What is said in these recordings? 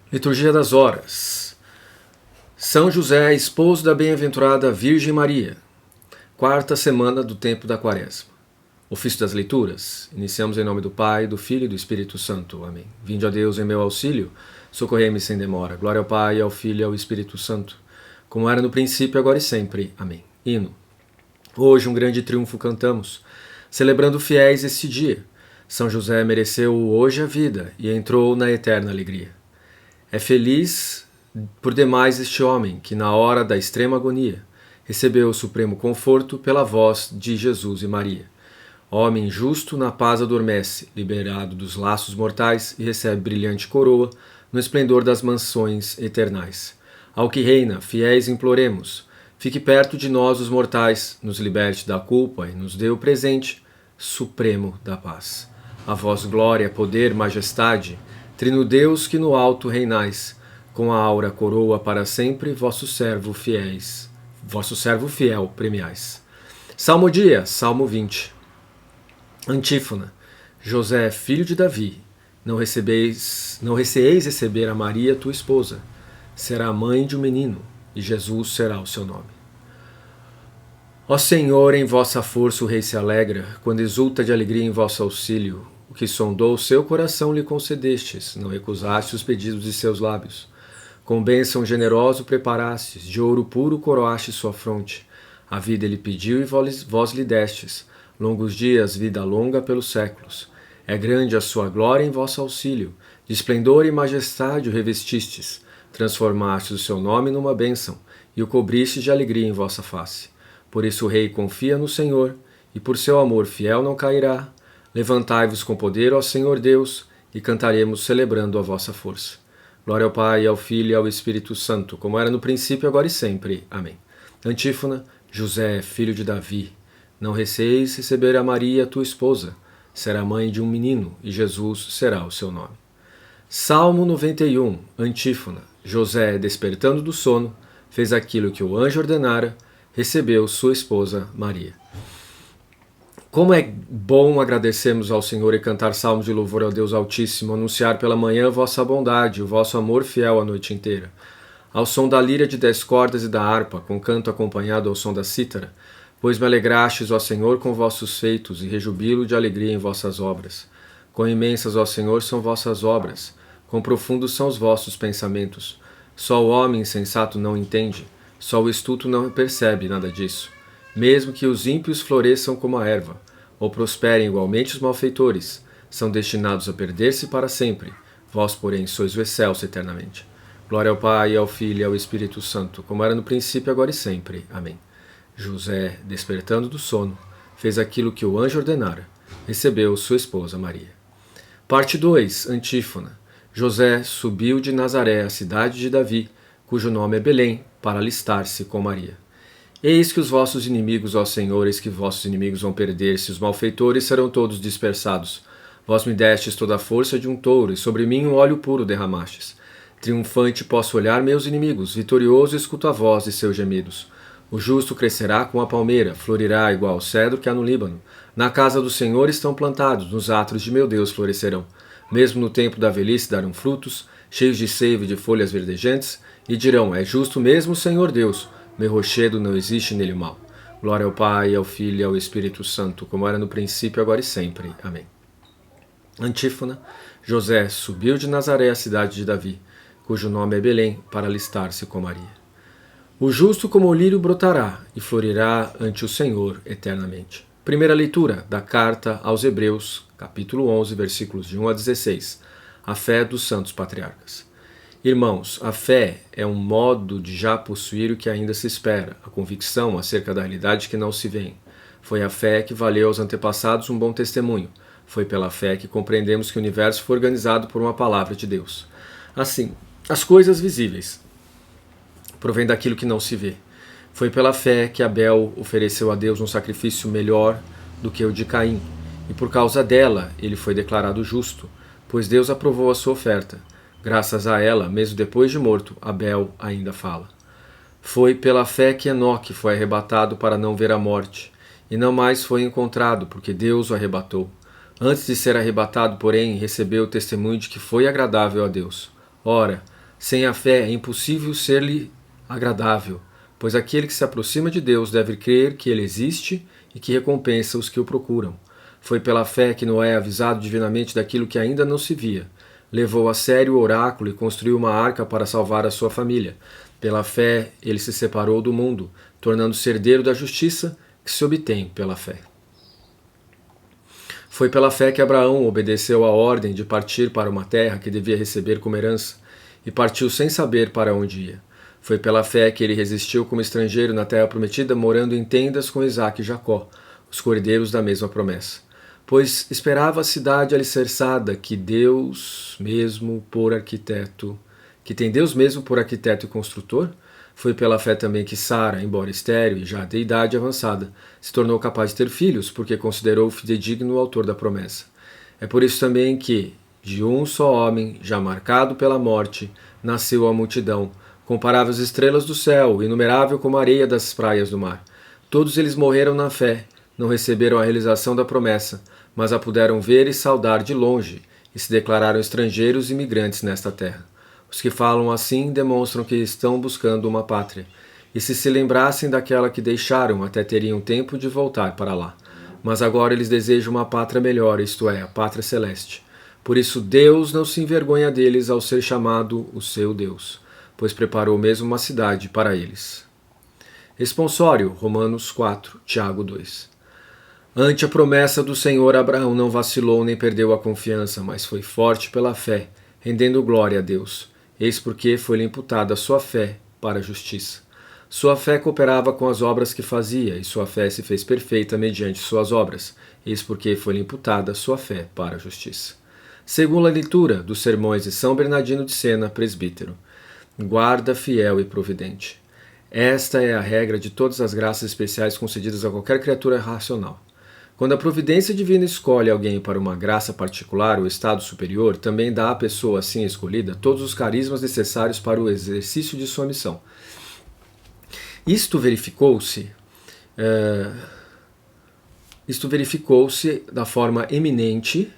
Liturgia das Horas. São José, esposo da bem-aventurada Virgem Maria. Quarta semana do tempo da Quaresma. Ofício das leituras. Iniciamos em nome do Pai, do Filho e do Espírito Santo. Amém. Vinde a Deus em meu auxílio, socorrei-me sem demora. Glória ao Pai, ao Filho e ao Espírito Santo, como era no princípio, agora e sempre. Amém. Hino. Hoje um grande triunfo cantamos, celebrando fiéis este dia. São José mereceu hoje a vida e entrou na eterna alegria. É feliz por demais este homem que, na hora da extrema agonia, recebeu o supremo conforto pela voz de Jesus e Maria. Homem justo na paz adormece, liberado dos laços mortais, e recebe brilhante coroa no esplendor das mansões eternais. Ao que reina, fiéis imploremos, fique perto de nós os mortais, nos liberte da culpa e nos dê o presente supremo da paz. A vós glória, poder, majestade, Trino Deus que no alto reinais, com a aura coroa para sempre, vosso servo fiel premiais. Salmo dia, Salmo 20. Antífona. José, filho de Davi, não receeis receber a Maria, tua esposa. Será mãe de um menino, e Jesus será o seu nome. Ó Senhor, em vossa força o rei se alegra, quando exulta de alegria em vosso auxílio. O que sondou o seu coração lhe concedestes, não recusaste os pedidos de seus lábios. Com bênção generoso preparastes, de ouro puro coroaste sua fronte. A vida ele pediu e vós lhe destes, longos dias, vida longa pelos séculos. É grande a sua glória em vosso auxílio, de esplendor e majestade o revestistes. Transformastes o seu nome numa bênção, e o cobristes de alegria em vossa face. Por isso o rei confia no Senhor, e por seu amor fiel não cairá. Levantai-vos com poder, ó Senhor Deus, e cantaremos celebrando a vossa força. Glória ao Pai, ao Filho e ao Espírito Santo, como era no princípio, agora e sempre. Amém. Antífona. José, filho de Davi, não receeis receber a Maria, tua esposa. Será mãe de um menino, e Jesus será o seu nome. Salmo 91. Antífona. José, despertando do sono, fez aquilo que o anjo ordenara, recebeu sua esposa Maria. Como é bom agradecermos ao Senhor e cantar salmos de louvor ao Deus Altíssimo, anunciar pela manhã vossa bondade, o vosso amor fiel a noite inteira. Ao som da lira de 10 cordas e da harpa, com canto acompanhado ao som da cítara, pois me alegrastes, ó Senhor, com vossos feitos, e rejubilo de alegria em vossas obras. Quão imensas, ó Senhor, são vossas obras, quão profundos são os vossos pensamentos. Só o homem insensato não entende, só o estulto não percebe nada disso. Mesmo que os ímpios floresçam como a erva, ou prosperem igualmente os malfeitores, são destinados a perder-se para sempre. Vós, porém, sois o excelso eternamente. Glória ao Pai, ao Filho e ao Espírito Santo, como era no princípio, agora e sempre. Amém. José, despertando do sono, fez aquilo que o anjo ordenara, recebeu sua esposa Maria. Parte 2. Antífona. José subiu de Nazaré, a cidade de Davi, cujo nome é Belém, para alistar-se com Maria. Eis que os vossos inimigos, ó Senhor, eis que vossos inimigos vão perder-se, os malfeitores serão todos dispersados. Vós me destes toda a força de um touro, e sobre mim um óleo puro derramastes. Triunfante posso olhar meus inimigos, vitorioso escuto a voz de seus gemidos. O justo crescerá como a palmeira, florirá igual ao cedro que há no Líbano. Na casa do Senhor estão plantados, nos atos de meu Deus florescerão. Mesmo no tempo da velhice darão frutos, cheios de seiva e de folhas verdejantes, e dirão, é justo mesmo o Senhor Deus, meu rochedo não existe nele mal. Glória ao Pai, ao Filho e ao Espírito Santo, como era no princípio, agora e sempre. Amém. Antífona. José subiu de Nazaré, a cidade de Davi, cujo nome é Belém, para alistar-se com Maria. O justo como o lírio brotará, e florirá ante o Senhor eternamente. Primeira leitura da carta aos Hebreus, capítulo 11, versículos de 1 a 16. A fé dos santos patriarcas. Irmãos, a fé é um modo de já possuir o que ainda se espera, a convicção acerca da realidade que não se vê. Foi a fé que valeu aos antepassados um bom testemunho. Foi pela fé que compreendemos que o universo foi organizado por uma palavra de Deus. Assim, as coisas visíveis provêm daquilo que não se vê. Foi pela fé que Abel ofereceu a Deus um sacrifício melhor do que o de Caim, e por causa dela ele foi declarado justo, pois Deus aprovou a sua oferta. Graças a ela, mesmo depois de morto, Abel ainda fala. Foi pela fé que Enoque foi arrebatado para não ver a morte, e não mais foi encontrado, porque Deus o arrebatou. Antes de ser arrebatado, porém, recebeu o testemunho de que foi agradável a Deus. Ora, Sem a fé é impossível ser-lhe agradável, pois aquele que se aproxima de Deus deve crer que ele existe e que recompensa os que o procuram. Foi pela fé que Noé, avisado divinamente daquilo que ainda não se via, levou a sério o oráculo e construiu uma arca para salvar a sua família. Pela fé, ele se separou do mundo, tornando-se herdeiro da justiça que se obtém pela fé. Foi pela fé que Abraão obedeceu à ordem de partir para uma terra que devia receber como herança, e partiu sem saber para onde ia. Foi pela fé que ele resistiu como estrangeiro na terra prometida, morando em tendas com Isaque e Jacó, os cordeiros da mesma promessa. Pois esperava a cidade alicerçada que tem Deus mesmo por arquiteto e construtor. Foi pela fé também que Sara, embora estéril e já de idade avançada, se tornou capaz de ter filhos, porque considerou fidedigno o autor da promessa. É por isso também que, de um só homem, já marcado pela morte, nasceu a multidão, comparável às estrelas do céu, inumerável como a areia das praias do mar. Todos eles morreram na fé, não receberam a realização da promessa, mas a puderam ver e saudar de longe, e se declararam estrangeiros e imigrantes nesta terra. Os que falam assim demonstram que estão buscando uma pátria, e se lembrassem daquela que deixaram, até teriam tempo de voltar para lá. Mas agora eles desejam uma pátria melhor, isto é, a pátria celeste. Por isso Deus não se envergonha deles ao ser chamado o seu Deus, pois preparou mesmo uma cidade para eles. Responsório, Romanos 4, Tiago 2. Ante a promessa do Senhor, Abraão não vacilou nem perdeu a confiança, mas foi forte pela fé, rendendo glória a Deus. Eis porque foi-lhe imputada a sua fé para a justiça. Sua fé cooperava com as obras que fazia, e sua fé se fez perfeita mediante suas obras. Eis porque foi-lhe imputada a sua fé para a justiça. Segundo a leitura dos sermões de São Bernardino de Sena, presbítero. Guarda fiel e providente. Esta é a regra de todas as graças especiais concedidas a qualquer criatura racional. Quando a providência divina escolhe alguém para uma graça particular ou estado superior, também dá à pessoa assim escolhida todos os carismas necessários para o exercício de sua missão. Isto verificou-se da forma eminente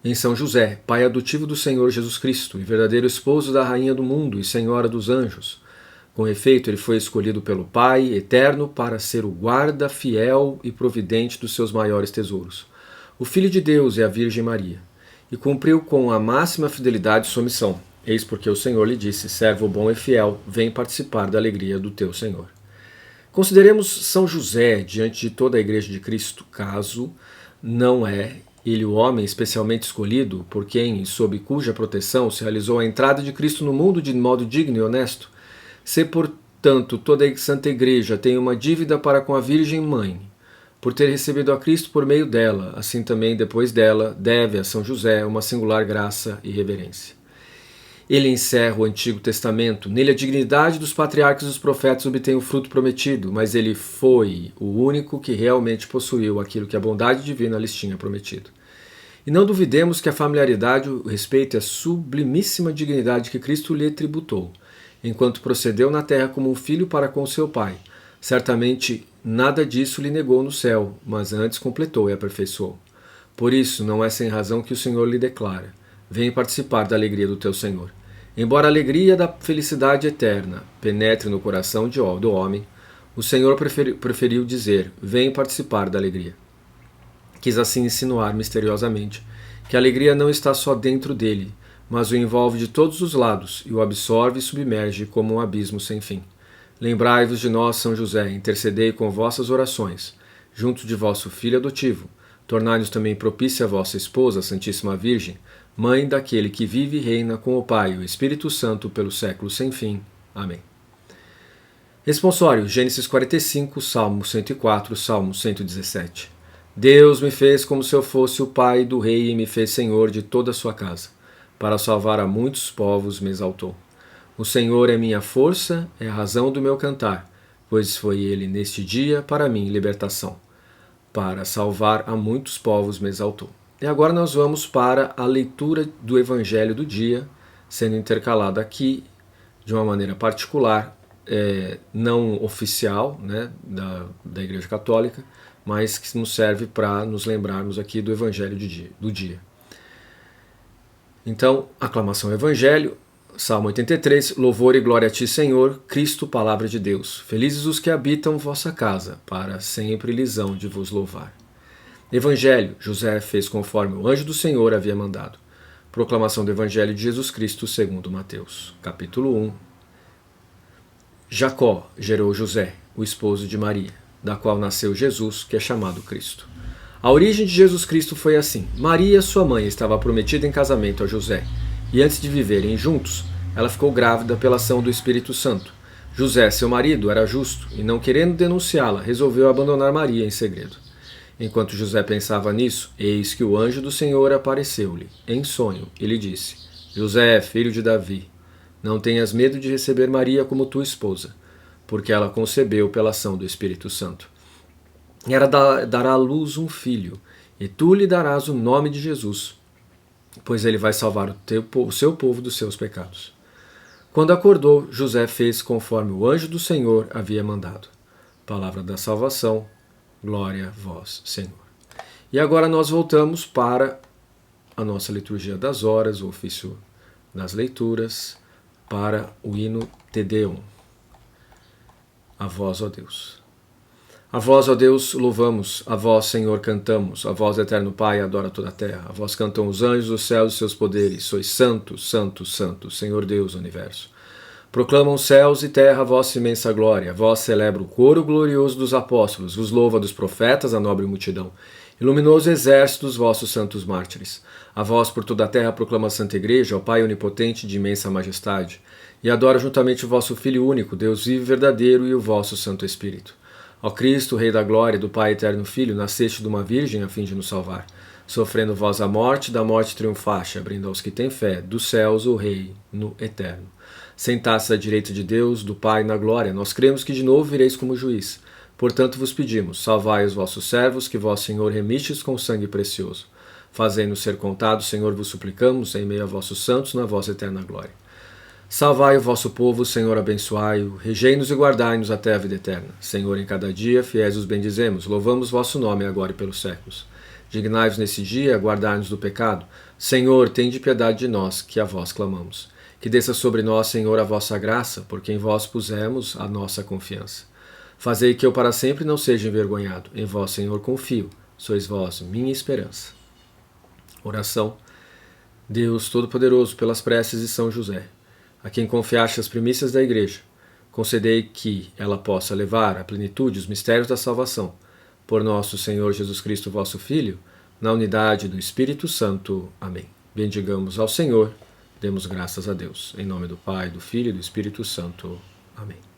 em São José, pai adotivo do Senhor Jesus Cristo e verdadeiro esposo da Rainha do mundo e Senhora dos anjos. Com efeito, ele foi escolhido pelo Pai eterno para ser o guarda fiel e providente dos seus maiores tesouros, o Filho de Deus e a Virgem Maria, e cumpriu com a máxima fidelidade sua missão. Eis porque o Senhor lhe disse: servo bom e fiel, vem participar da alegria do teu Senhor. Consideremos São José diante de toda a Igreja de Cristo, caso não é ele o homem especialmente escolhido, por quem e sob cuja proteção se realizou a entrada de Cristo no mundo de modo digno e honesto. Se, portanto, toda a Santa Igreja tem uma dívida para com a Virgem Mãe, por ter recebido a Cristo por meio dela, assim também depois dela deve a São José uma singular graça e reverência. Ele encerra o Antigo Testamento. Nele a dignidade dos patriarcas e dos profetas obtém o fruto prometido, mas ele foi o único que realmente possuiu aquilo que a bondade divina lhes tinha prometido. E não duvidemos que a familiaridade o respeite a sublimíssima dignidade que Cristo lhe tributou, enquanto procedeu na terra como um filho para com seu pai. Certamente nada disso lhe negou no céu, mas antes completou e aperfeiçoou. Por isso, não é sem razão que o Senhor lhe declara: vem participar da alegria do teu Senhor. Embora a alegria da felicidade eterna penetre no coração do homem, o Senhor preferiu dizer: vem participar da alegria. Quis assim insinuar misteriosamente que a alegria não está só dentro dele, mas o envolve de todos os lados e o absorve e submerge como um abismo sem fim. Lembrai-vos de nós, São José, intercedei com vossas orações, junto de vosso filho adotivo, tornai-nos também propícia a vossa esposa, a Santíssima Virgem, mãe daquele que vive e reina com o Pai e o Espírito Santo pelos séculos sem fim. Amém. Responsório, Gênesis 45, Salmo 104, Salmo 117. Deus me fez como se eu fosse o pai do rei e me fez senhor de toda a sua casa. Para salvar a muitos povos me exaltou. O Senhor é minha força, é a razão do meu cantar, pois foi ele neste dia para mim libertação. Para salvar a muitos povos me exaltou. E agora nós vamos para a leitura do Evangelho do dia, sendo intercalada aqui de uma maneira particular, não oficial, né, da Igreja Católica, mas que nos serve para nos lembrarmos aqui do Evangelho do dia. Então, aclamação ao Evangelho. Salmo 83, louvor e glória a ti, Senhor, Cristo, palavra de Deus. Felizes os que habitam vossa casa, para sempre lhes hão de vos louvar. Evangelho, José fez conforme o anjo do Senhor havia mandado. Proclamação do Evangelho de Jesus Cristo segundo Mateus. Capítulo 1. Jacó gerou José, o esposo de Maria, da qual nasceu Jesus, que é chamado Cristo. A origem de Jesus Cristo foi assim. Maria, sua mãe, estava prometida em casamento a José, e antes de viverem juntos, ela ficou grávida pela ação do Espírito Santo. José, seu marido, era justo, e não querendo denunciá-la, resolveu abandonar Maria em segredo. Enquanto José pensava nisso, eis que o anjo do Senhor apareceu-lhe, em sonho, e lhe disse: José, filho de Davi, não tenhas medo de receber Maria como tua esposa, porque ela concebeu pela ação do Espírito Santo. E ela dará à luz um filho, e tu lhe darás o nome de Jesus, pois ele vai salvar o seu povo dos seus pecados. Quando acordou, José fez conforme o anjo do Senhor havia mandado. Palavra da salvação, glória a vós, Senhor. E agora nós voltamos para a nossa liturgia das horas, o ofício das leituras, para o hino Te Deum. A vós, ó Deus. A vós, ó Deus, louvamos, a vós, Senhor, cantamos, a vós, eterno Pai, adora toda a terra, a vós cantam os anjos dos céus e seus poderes, sois santo, santo, santo, Senhor Deus do universo. Proclamam céus e terra a vossa imensa glória, a vós celebra o coro glorioso dos apóstolos, vos louva dos profetas a nobre multidão, iluminoso exército dos vossos santos mártires. A vós por toda a terra proclama a Santa Igreja, ao Pai onipotente de imensa majestade, e adora juntamente o vosso Filho único, Deus vivo e verdadeiro, e o vosso Santo Espírito. Ó Cristo, Rei da glória, do Pai eterno Filho, nasceste de uma virgem a fim de nos salvar. Sofrendo vós a morte, da morte triunfaste, abrindo aos que têm fé, dos céus o reino eterno. Sentastes à direita de Deus, do Pai, na glória, nós cremos que de novo vireis como juiz. Portanto vos pedimos, salvai os vossos servos, que vós, Senhor, remistes com sangue precioso. Fazei-nos ser contados, Senhor, vos suplicamos, em meio a vossos santos, na vossa eterna glória. Salvai o vosso povo, Senhor, abençoai-o, regei-nos e guardai-nos até a vida eterna. Senhor, em cada dia, fiéis os bendizemos, louvamos vosso nome agora e pelos séculos. Dignai-vos nesse dia, guardai-nos do pecado. Senhor, tende piedade de nós, que a vós clamamos. Que desça sobre nós, Senhor, a vossa graça, porque em vós pusemos a nossa confiança. Fazei que eu para sempre não seja envergonhado. Em vós, Senhor, confio. Sois vós minha esperança. Oração. Deus Todo-Poderoso, pelas preces de São José, a quem confiaste as primícias da Igreja, concedei que ela possa levar à plenitude os mistérios da salvação. Por nosso Senhor Jesus Cristo, vosso Filho, na unidade do Espírito Santo. Amém. Bendigamos ao Senhor, demos graças a Deus. Em nome do Pai, do Filho e do Espírito Santo. Amém.